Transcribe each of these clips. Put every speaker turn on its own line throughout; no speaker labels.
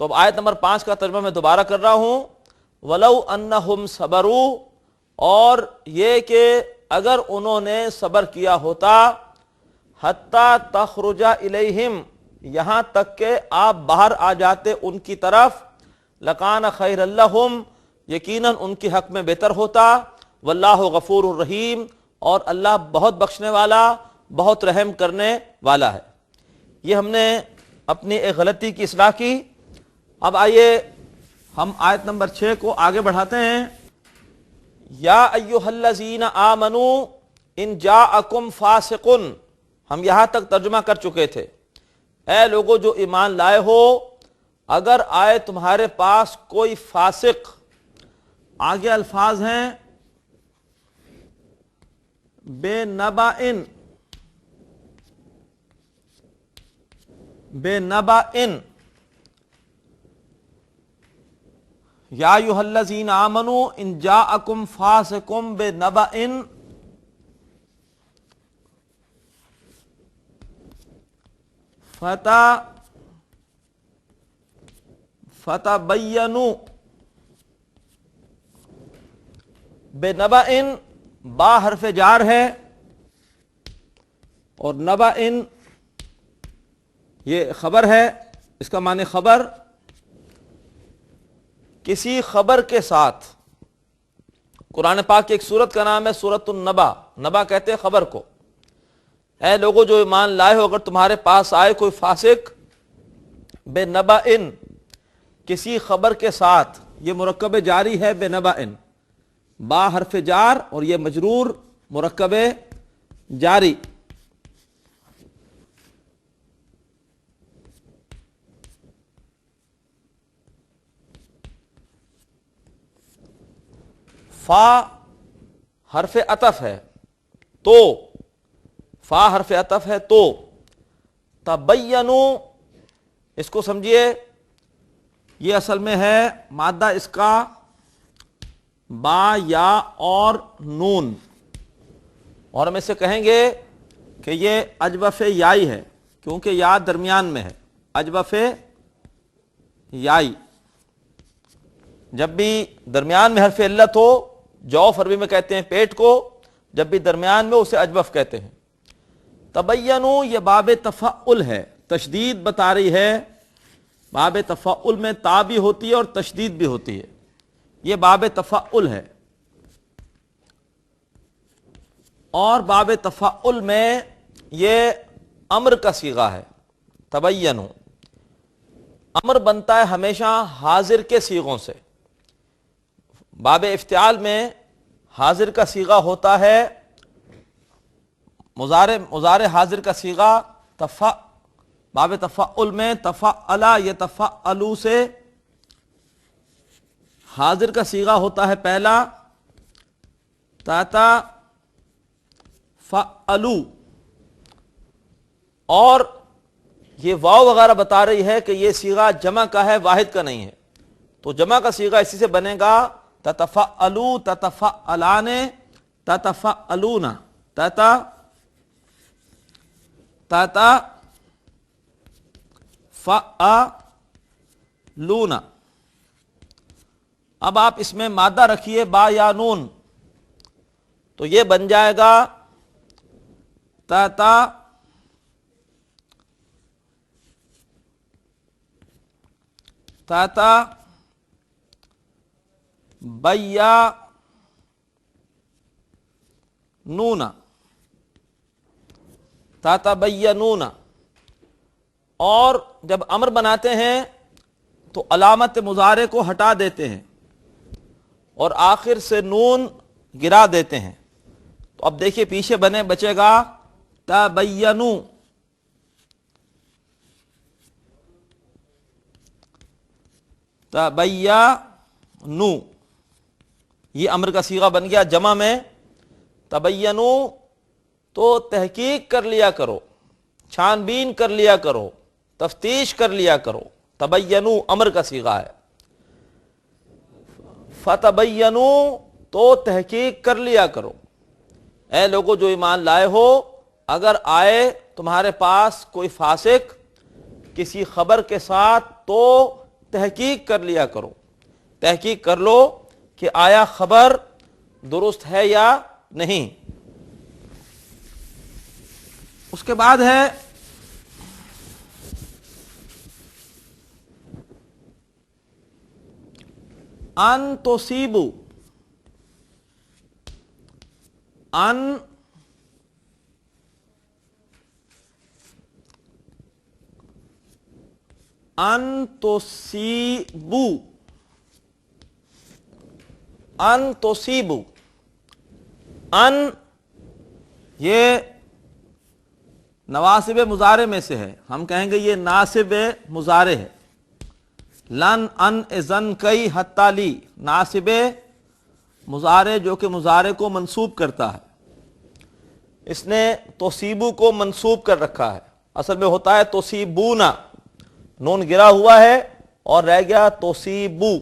تو اب آیت نمبر 5 کا ترجمہ میں دوبارہ کر رہا ہوں. وَلَوْ أَنَّهُمْ صَبَرُوا، اور یہ کہ اگر انہوں نے صبر کیا ہوتا، حَتَّى تَخْرُجَ إِلَيْهِمْ، یہاں تک کہ آپ باہر آ جاتے ان کی طرف، لَكَانَ خَيْرًا لَهُمْ، یقیناً ان کے حق میں بہتر ہوتا. وَاللَّهُ غَفُورٌ رَحِيمٌ، اور اللہ بہت بخشنے والا، بہت رحم کرنے والا ہے. یہ ہم نے اپنی ایک غلطی کی اصلاح کی. اب آئیے ہم آیت نمبر 6 کو آگے بڑھاتے ہیں. یا ایھا الذین آمنوا ان جاءکم فاسق، ہم یہاں تک ترجمہ کر چکے تھے. اے لوگو جو ایمان لائے ہو، اگر آئے تمہارے پاس کوئی فاسق، آگے الفاظ ہیں بے نبأ، بے نبأ، یا ایھا الذین آمنوا ان جاءکم فاسق بنبأ فتبینوا، بنبأ با حرف جار ہے، اور نبأ یہ خبر ہے. اس کا معنی خبر، کسی خبر کے ساتھ. قرآن پاک کی ایک سورت کا نام ہے سورۃ النبا. نبا کہتے ہیں خبر کو. اے لوگو جو ایمان لائے ہو، اگر تمہارے پاس آئے کوئی فاسق، بے نبأ، کسی خبر کے ساتھ. یہ مرکب جاری ہے بے نبأ، با حرف جار اور یہ مجرور مرکب جاری. فا حرف عطف ہے، تو فا حرف عطف ہے تو. تبینوا، اس کو سمجھیے، یہ اصل میں ہے مادہ اس کا با، یا اور نون، اور ہم اسے کہیں گے کہ یہ اجوف یائی ہے، کیونکہ یا درمیان میں ہے. اجوف یائی، جب بھی درمیان میں حرف علت ہو، جوف عربی میں کہتے ہیں پیٹ کو، جب بھی درمیان میں اسے اجوف کہتے ہیں. تبینوا یہ باب تفعل ہے، تشدید بتا رہی ہے. باب تفعل میں تا بھی ہوتی ہے اور تشدید بھی ہوتی ہے. یہ باب تفعل ہے، اور باب تفعل میں یہ امر کا صیغہ ہے. تبینوا امر بنتا ہے ہمیشہ حاضر کے صیغوں سے. باب افتعال میں حاضر کا صیغہ ہوتا ہے مضارع حاضر کا صیغہ. باب تفعل میں تفعل یتفعلوا سے حاضر کا صیغہ ہوتا ہے پہلا تتفعلوا، اور یہ واو وغیرہ بتا رہی ہے کہ یہ صیغہ جمع کا ہے، واحد کا نہیں ہے. تو جمع کا صیغہ اسی سے بنے گا تتفعلوا، تتفعلان، تتفعلون، تتفعلون. اب آپ اس میں مادہ رکھیے با یا نون، تو یہ بن جائے گا تتبینون. اور جب امر بناتے ہیں تو علامت مضارع کو ہٹا دیتے ہیں اور آخر سے نون گرا دیتے ہیں. تو اب دیکھیے پیچھے بچے گا تبینوا. تبینوا یہ امر کا صیغہ بن گیا جمع میں. تبینوا تو تحقیق کر لیا کرو، چھان بین کر لیا کرو، تفتیش کر لیا کرو. تبینوا امر کا صیغہ ہے. فتبینوا تو تحقیق کر لیا کرو. اے لوگو جو ایمان لائے ہو، اگر آئے تمہارے پاس کوئی فاسق کسی خبر کے ساتھ تو تحقیق کر لیا کرو، تحقیق کر لو کہ آیا خبر درست ہے یا نہیں۔ اس کے بعد ہے ان تصیبو، ان تصیبو، ان تصیبو، ان یہ نواسب مضارع میں سے ہے، ہم کہیں گے یہ ناصب مضارع ہے۔ لن، ان، اذن، کئی، حتی لی، ناصب مضارع جو کہ مضارع کو منصوب کرتا ہے۔ اس نے تصیبو کو منصوب کر رکھا ہے، اصل میں ہوتا ہے تصیبونا، نون گرا ہوا ہے اور رہ گیا تصیبو۔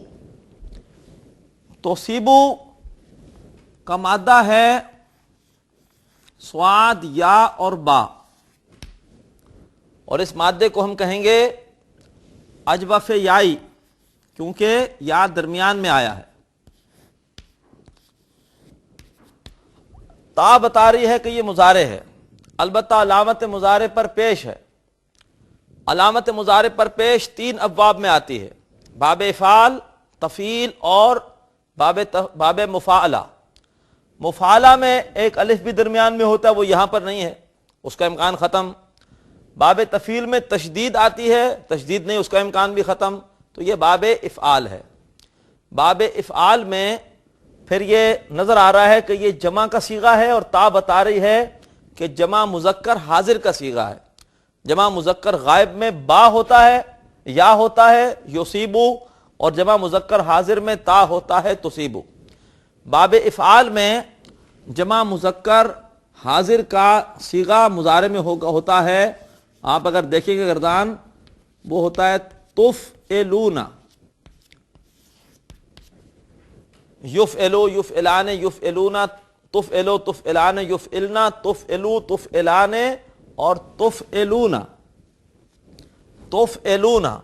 تصیبو کا مادہ ہے صاد، یا اور با، اور اس مادے کو ہم کہیں گے اجوف یائی، کیونکہ یا درمیان میں آیا ہے۔ تا بتا رہی ہے کہ یہ مضارع ہے، البتہ علامت مضارع پر پیش ہے۔ علامت مضارع پر پیش 3 ابواب میں آتی ہے، باب افعال، تفعیل اور باب مفاعلہ۔ مفاعلہ میں ایک الف بھی درمیان میں ہوتا ہے، وہ یہاں پر نہیں ہے، اس کا امکان ختم۔ باب تفعیل میں تشدید آتی ہے، تشدید نہیں، اس کا امکان بھی ختم، تو یہ باب افعال ہے۔ باب افعال میں پھر یہ نظر آ رہا ہے کہ یہ جمع کا صیغہ ہے، اور تا بتا رہی ہے کہ جمع مذکر حاضر کا صیغہ ہے۔ جمع مذکر غائب میں با ہوتا ہے، یا ہوتا ہے یصیبو، اور جمع مذکر حاضر میں تا ہوتا ہے تصیبو۔ باب افعال میں جمع مذکر حاضر کا صیغہ مضارع میں ہوتا ہے، آپ اگر دیکھیں گے گردان، وہ ہوتا ہے تفعلونا، یفعلو، یفعلان، یفعلونا، تفعلو، تفعلان، یفعلنا، تفعلو، تفعلان اور تفعلونا۔ تفعلونا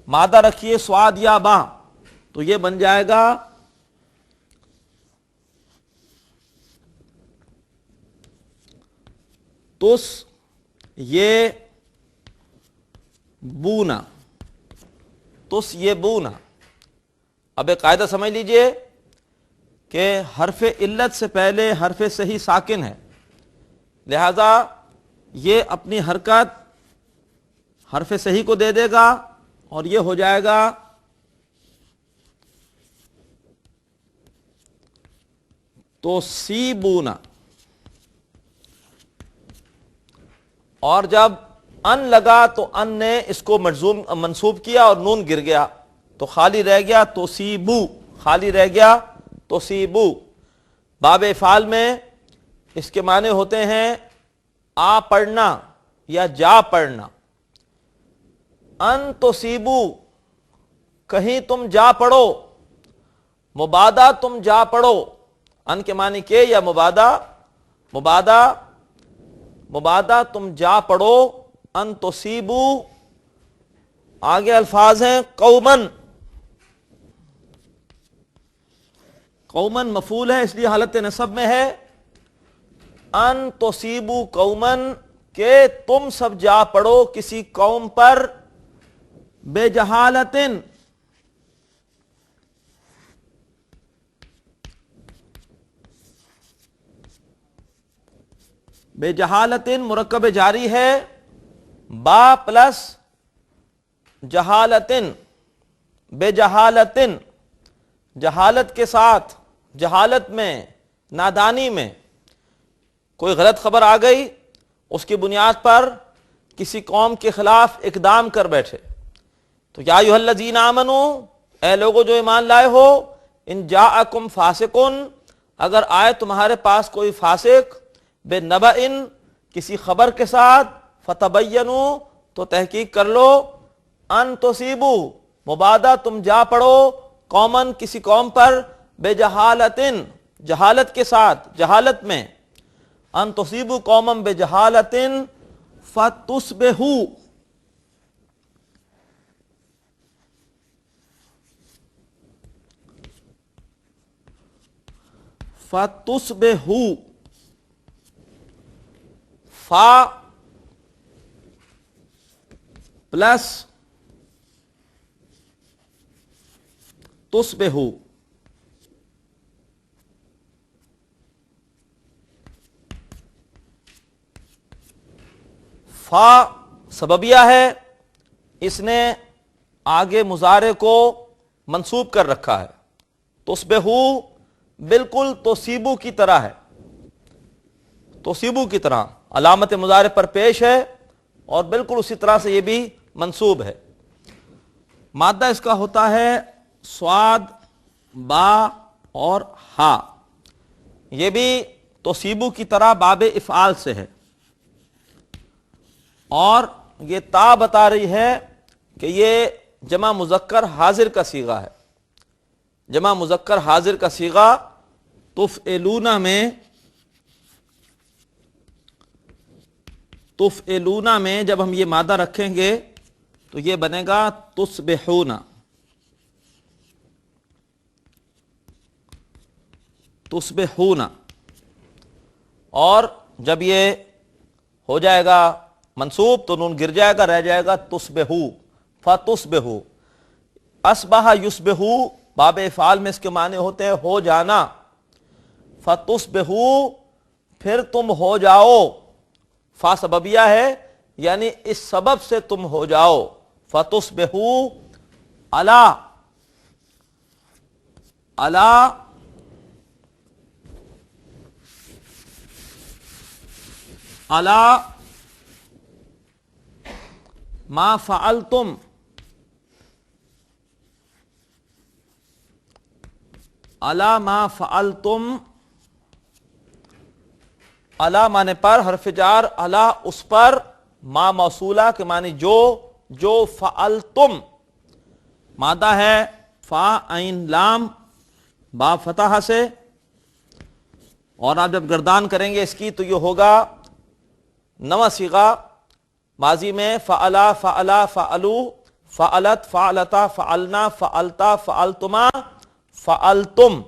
مادہ رکھیے صاد یا با، تو یہ بن جائے گا تس یہ بونا، تس یہ بونا۔ اب ایک قاعدہ سمجھ لیجئے کہ حرف علت سے پہلے حرف صحیح ساکن ہے، لہذا یہ اپنی حرکت حرف صحیح کو دے دے گا اور یہ ہو جائے گا توصیبونا، اور جب ان لگا تو ان نے اس کو مجزوم منصوب کیا اور نون گر گیا تو خالی رہ گیا توصیبو، خالی رہ گیا توصیبو۔ باب افعال میں اس کے معنی ہوتے ہیں آ پڑھنا یا جا پڑھنا۔ ان تصیبو کہیں تم جا پڑو، مبادا تم جا پڑو۔ ان کے معنی کے یا مبادا، مبادا، مبادا تم جا پڑو۔ ان تصیبو آگے الفاظ ہیں قومن، قومن مفعول ہے اس لیے حالت نصب میں ہے۔ ان تصیبو قومن کہ تم سب جا پڑو کسی قوم پر، بے جہالتن، بے جہالتن مرکب جاری ہے، با پلس جہالتن، بے جہالتن، جہالت کے ساتھ، جہالت میں، نادانی میں کوئی غلط خبر آ گئی، اس کی بنیاد پر کسی قوم کے خلاف اقدام کر بیٹھے تو یا ایھا الذین آمنو، اے لوگو جو ایمان لائے ہو، ان جاءکم فاسقن، اگر آئے تمہارے پاس کوئی فاسق، بنبأ کسی خبر کے ساتھ، فتبینوا تو تحقیق کر لو، ان تصیبو مبادا تم جا پڑو، قومن کسی قوم پر، بجہالتن جہالت کے ساتھ، جہالت میں، ان تصیبو قومن بجہالتن فتصبحوا فتصبحو، فا پلس تصبحو، فا سببیہ ہے، اس نے آگے مضارع کو منصوب کر رکھا ہے. تصبحو بالکل توصیبو کی طرح ہے، توصیبو کی طرح علامت مضارع پر پیش ہے اور بالکل اسی طرح سے یہ بھی منصوب ہے. مادہ اس کا ہوتا ہے صاد، با اور ہا. یہ بھی توصیبو کی طرح باب افعال سے ہے، اور یہ تا بتا رہی ہے کہ یہ جمع مذکر حاضر کا صیغہ ہے. جمع مذکر حاضر کا صیغہ تفعلون میں جب ہم یہ مادہ رکھیں گے تو یہ بنے گا تصبحون. تصبحون، اور جب یہ ہو جائے گا منصوب تو نون گر جائے گا، رہ جائے گا تصبحو، فتصبحو. اصبح یصبحو باب افعال میں اس کے معنی ہوتے ہیں ہو جانا. فتصبحو پھر تم ہو جاؤ، فا سببیہ ہے یعنی اس سبب سے تم ہو جاؤ. فتصبحو علی ما فعلتم، علی ما فعلتم. علی معنی پر، حرف جار علی اس پر، ما موصولہ کے معنی جو فعلتم. مادہ ہے فا عین لام با فتح سے، اور آپ جب گردان کریں گے اس کی تو یہ ہوگا نواں صیغہ. ماضی میں فعلا، فعلا، فعلو، فعلت، فعلتا، فعلنا، فعلتا، فعلتما، فعلتم.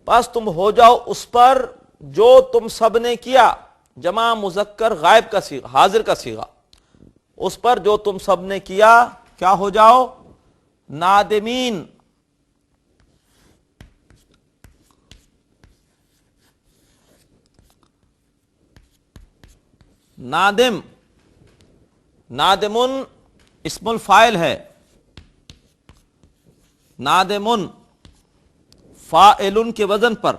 پس تم ہو جاؤ اس پر جو تم سب نے کیا. جمع مذکر غائب کا صیغہ، حاضر کا صیغہ، اس پر جو تم سب نے کیا کیا ہو جاؤ؟ نادمین. نادم، نادمن اسم الفاعل ہے. نادمن فاعل کے وزن پر،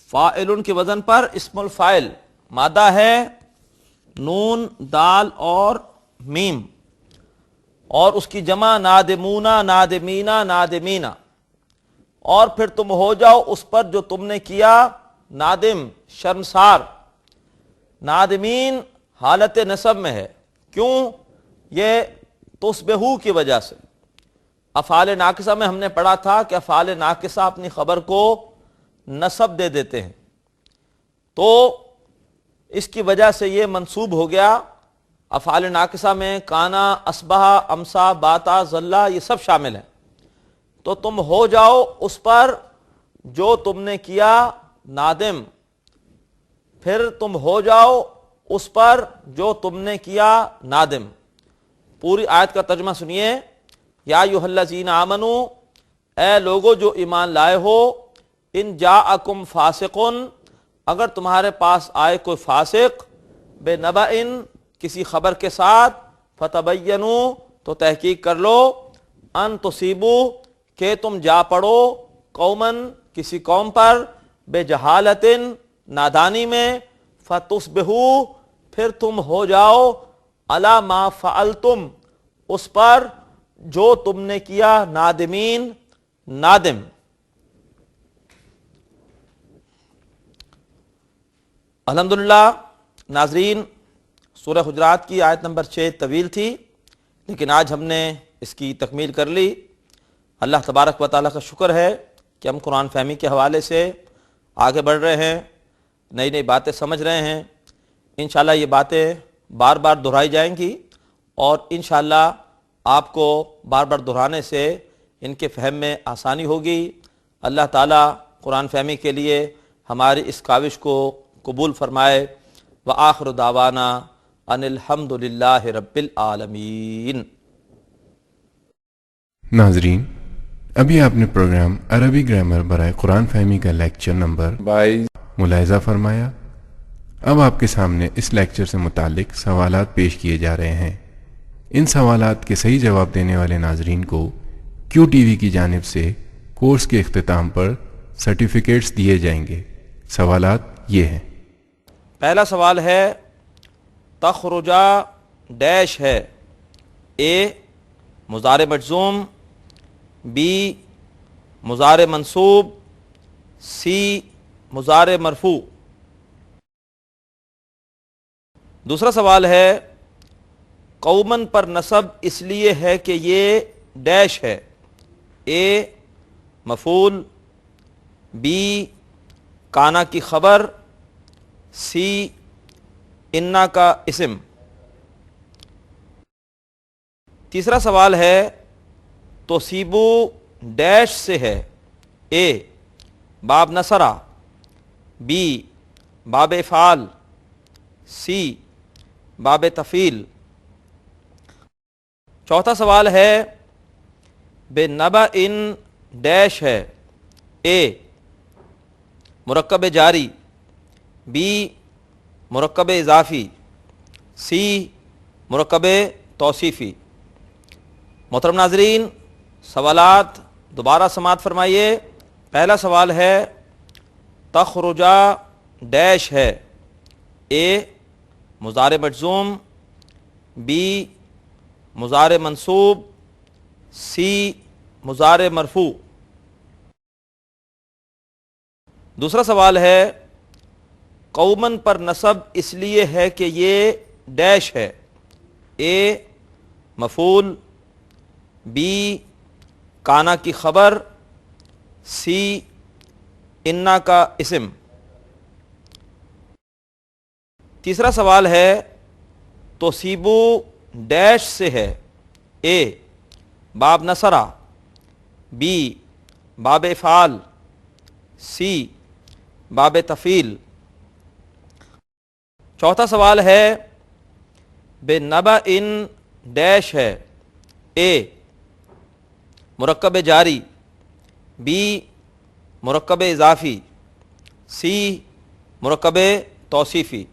فاعل کے وزن پر اسم الفاعل. مادہ ہے نون، دال اور میم، اور اس کی جمع نادمونا، نادمینا، نادمینا. اور پھر تم ہو جاؤ اس پر جو تم نے کیا نادم، شرمسار. نادمین حالت نصب میں ہے. کیوں؟ یہ تصبحو کی وجہ سے. افعال ناقصہ میں ہم نے پڑھا تھا کہ افعال ناقصہ اپنی خبر کو نصب دے دیتے ہیں، تو اس کی وجہ سے یہ منصوب ہو گیا. افعال ناقصہ میں کانا، اصبح، امسا، باتا، ظلا یہ سب شامل ہیں. تو تم ہو جاؤ اس پر جو تم نے کیا نادم، پھر تم ہو جاؤ اس پر جو تم نے کیا نادم. پوری آیت کا ترجمہ سنیے. یا ایھا الذین آمنو، اے لوگو جو ایمان لائے ہو، ان جاءکم فاسقن، اگر تمہارے پاس آئے کوئی فاسق، بنبأ کسی خبر کے ساتھ، فتبینوا تو تحقیق کر لو، ان تصیبو کہ تم جا پڑو، قومن کسی قوم پر، بجہالت نادانی میں، فتصبحوا پھر تم ہو جاؤ، علی ما فعلتم اس پر جو تم نے کیا نادمین، نادم. الحمدللہ ناظرین، سورہ حجرات کی آیت نمبر 6 طویل تھی، لیکن آج ہم نے اس کی تکمیل کر لی. اللہ تبارک و تعالیٰ کا شکر ہے کہ ہم قرآن فہمی کے حوالے سے آگے بڑھ رہے ہیں، نئی نئی باتیں سمجھ رہے ہیں. انشاءاللہ یہ باتیں بار بار دہرائی جائیں گی، اور انشاءاللہ آپ کو بار بار دہرانے سے ان کے فہم میں آسانی ہوگی۔ اللہ تعالیٰ قرآن فہمی کے لیے ہماری اس کاوش کو قبول فرمائے۔ وآخر دعوانا ان الحمد للہ رب العالمین۔
ناظرین، ابھی آپ نے پروگرام عربی گرامر برائے قرآن فہمی کا لیکچر نمبر 22 ملاحظہ فرمایا۔ اب آپ کے سامنے اس لیکچر سے متعلق سوالات پیش کیے جا رہے ہیں۔ ان سوالات کے صحیح جواب دینے والے ناظرین کو کیو ٹی وی کی جانب سے کورس کے اختتام پر سرٹیفکیٹس دیے جائیں گے۔ سوالات یہ ہیں۔
پہلا سوال ہے تخرجا ڈیش ہے، اے مضارع مجزوم، بی مضارع منصوب، سی مضارع مرفوع۔ دوسرا سوال ہے قومن پر نصب اس لیے ہے کہ یہ ڈیش ہے، اے مفعول، بی کانا کی خبر، سی انا کا اسم۔ تیسرا سوال ہے توصیبو ڈیش سے ہے، اے باب نصرہ، بی باب افعال، سی باب تفعیل۔ چوتھا سوال ہے بے نبا ان ڈیش ہے، اے مرکب جاری، بی مرکب اضافی، سی مرکب توصیفی۔ محترم ناظرین، سوالات دوبارہ سماعت فرمائیے۔ پہلا سوال ہے تخرجا ڈیش ہے، اے مضارع مجزوم، بی مضارع منصوب، سی مضارع مرفوع۔ دوسرا سوال ہے قومن پر نصب اس لیے ہے کہ یہ ڈیش ہے، اے مفعول، بی کانا کی خبر، سی انا کا اسم۔ تیسرا سوال ہے توصیبو ڈیش سے ہے، اے باب نصرہ، بی باب افعال، سی باب تفعیل۔ چوتھا سوال ہے بے نبا ان ڈیش ہے، اے مرکب جاری، بی مرکب اضافی، سی مرکب توصیفی۔